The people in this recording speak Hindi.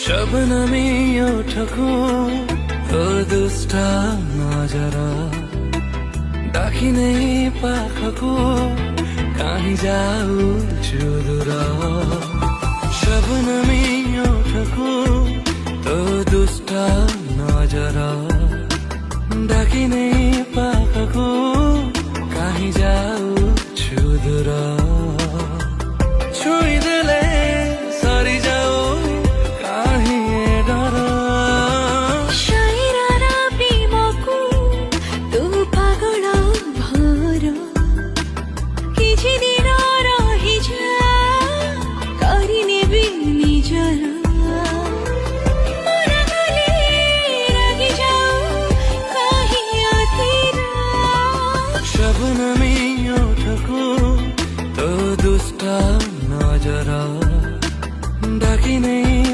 शबनमी ओठको तो दुष्टा नजरा डाकी नहीं पाखको कहीं जाऊ चुदुरा शबनमी ओठको तो दुष्टा नजरा डाकी नहीं पाखको कहीं जाऊ चुदुरा छुई दिले सरी जाओ शबनमी ओठको तो दुष्टा नजरा डाकी नहीं